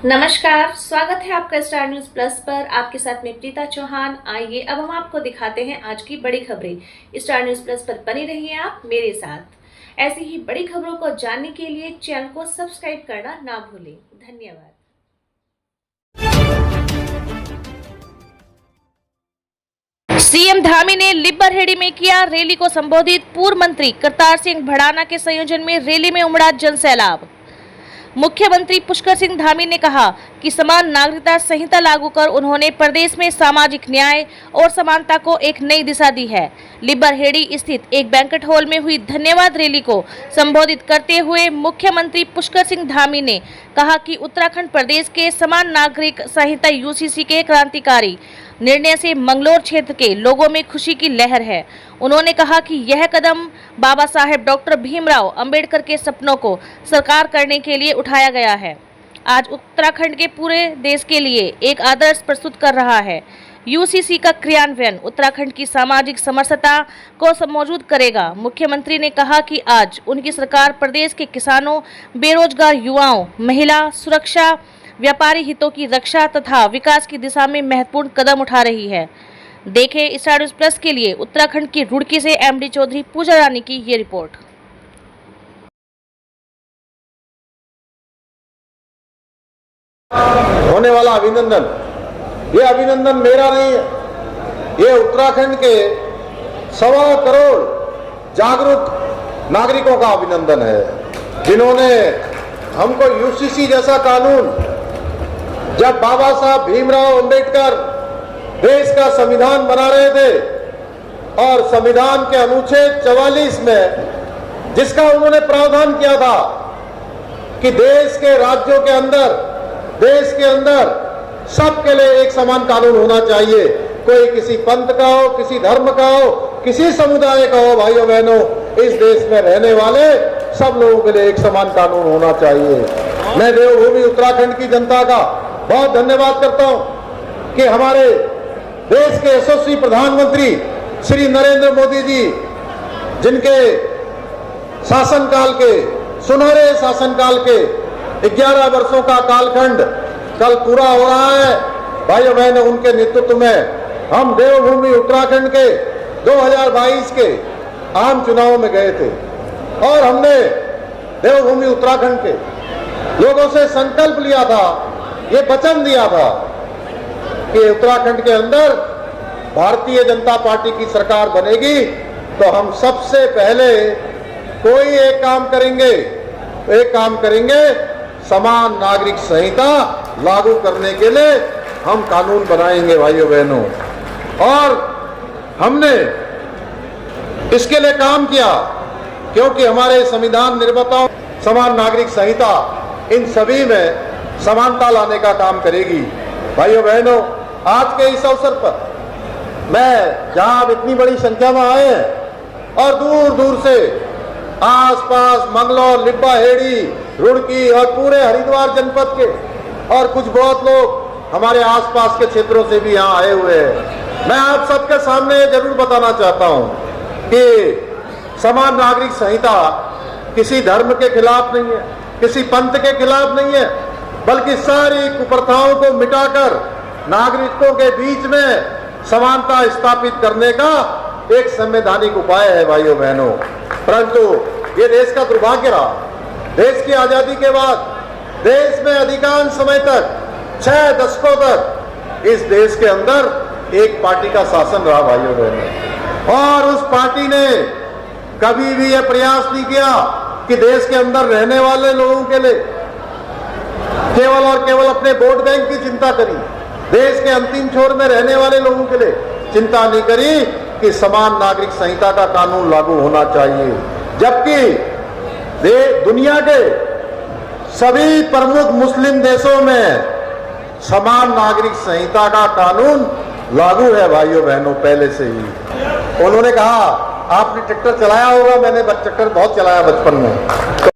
नमस्कार, स्वागत है आपका स्टार न्यूज प्लस पर। आपके साथ में प्रीता चौहान। आइए अब हम आपको दिखाते हैं आज की बड़ी खबरें। स्टार न्यूज प्लस पर बने रहिए आप मेरे साथ। ऐसी ही बड़ी खबरों को जानने के लिए चैनल को सब्सक्राइब करना ना भूलें। धन्यवाद। सीएम धामी ने लिब्बरहेड़ी में किया रैली को संबोधित। पूर्व मंत्री करतार सिंह भड़ाना के संयोजन में रैली में उमड़ा जनसैलाब। मुख्यमंत्री पुष्कर सिंह धामी ने कहा कि समान नागरिकता संहिता लागू कर उन्होंने प्रदेश में सामाजिक न्याय और समानता को एक नई दिशा दी है। लिब्बरहेड़ी स्थित एक बैंक्वेट हॉल में हुई धन्यवाद रैली को संबोधित करते हुए मुख्यमंत्री पुष्कर सिंह धामी ने कहा कि उत्तराखंड प्रदेश के समान नागरिक संहिता यूसीसी के क्रांतिकारी निर्णय से मंगलोर क्षेत्र के लोगों में खुशी की लहर है। उन्होंने कहा कि यह कदम बाबा साहेब डॉक्टर भीमराव अंबेडकर के सपनों को साकार करने के लिए उठाया गया है। आज उत्तराखंड के पूरे देश के लिए एक आदर्श प्रस्तुत कर रहा है। यूसीसी का क्रियान्वयन उत्तराखंड की सामाजिक समरसता को मौजूद करेगा। मुख्यमंत्री ने कहा कि आज उनकी सरकार प्रदेश के किसानों, बेरोजगार युवाओं, महिला सुरक्षा, व्यापारी हितों की रक्षा तथा विकास की दिशा में महत्वपूर्ण कदम उठा रही है। देखें स्टार न्यूज प्लस के लिए उत्तराखंड की रुड़की से एमडी चौधरी पूजा रानी की ये रिपोर्ट। होने वाला अभिनंदन, ये अभिनंदन मेरा नहीं है, ये उत्तराखंड के 1.25 करोड़ जागरूक नागरिकों का अभिनंदन है, जिन्होंने हमको यूसीसी जैसा कानून, जब बाबा साहब भीमराव अंबेडकर देश का संविधान बना रहे थे और संविधान के अनुच्छेद 44 में जिसका उन्होंने प्रावधान किया था कि देश के राज्यों के अंदर, देश के अंदर सबके लिए एक समान कानून होना चाहिए। कोई किसी पंथ का हो, किसी धर्म का हो, किसी समुदाय का हो, भाइयों बहनों, इस देश में रहने वाले सब लोगों के लिए एक समान कानून होना चाहिए। मैं देवभूमि उत्तराखंड की जनता का बहुत धन्यवाद करता हूं कि हमारे देश के यशस्वी प्रधानमंत्री श्री नरेंद्र मोदी जी, जिनके शासनकाल के, सुनहरे शासनकाल के 11 वर्षों का कालखंड कल पूरा हो रहा है। भाइयों बहनों, उनके नेतृत्व में हम देवभूमि उत्तराखंड के 2022 के आम चुनाव में गए थे और हमने देवभूमि उत्तराखंड के लोगों से संकल्प लिया था, ये वचन दिया था कि उत्तराखंड के अंदर भारतीय जनता पार्टी की सरकार बनेगी तो हम सबसे पहले कोई एक काम करेंगे, समान नागरिक संहिता लागू करने के लिए हम कानून बनाएंगे भाइयों बहनों। और हमने इसके लिए काम किया क्योंकि हमारे संविधान निर्माताओं समान नागरिक संहिता इन सभी में समानता लाने का काम करेगी। भाइयों बहनों, आज के इस अवसर पर मैं, जहां आप इतनी बड़ी संख्या में आए हैं और दूर दूर से आसपास मंगलौर, लिब्बरहेड़ी, रुड़की और पूरे हरिद्वार जनपद के और कुछ बहुत लोग हमारे आसपास के क्षेत्रों से भी यहाँ आए हुए हैं, मैं आप सबके सामने जरूर बताना चाहता हूँ कि समान नागरिक संहिता किसी धर्म के खिलाफ नहीं है, किसी पंथ के खिलाफ नहीं है, बल्कि सारी कुप्रथाओं को मिटाकर नागरिकों के बीच में समानता स्थापित करने का एक संवैधानिक उपाय है भाइयों बहनों। परंतु ये देश का दुर्भाग्य रहा, देश की आजादी के बाद देश में अधिकांश समय तक 6 दशकों तक इस देश के अंदर एक पार्टी का शासन रहा भाइयों बहनों, और उस पार्टी ने कभी भी यह प्रयास नहीं किया कि देश के अंदर रहने वाले लोगों के लिए केवल और केवल अपने वोट बैंक की चिंता करी, देश के अंतिम छोर में रहने वाले लोगों के लिए चिंता नहीं करी कि समान नागरिक संहिता का कानून लागू होना चाहिए। जबकि दुनिया के सभी प्रमुख मुस्लिम देशों में समान नागरिक संहिता का कानून लागू है भाइयों बहनों पहले से ही। उन्होंने कहा आपने ट्रैक्टर चलाया होगा, मैंने ट्रैक्टर बहुत चलाया बचपन में, तो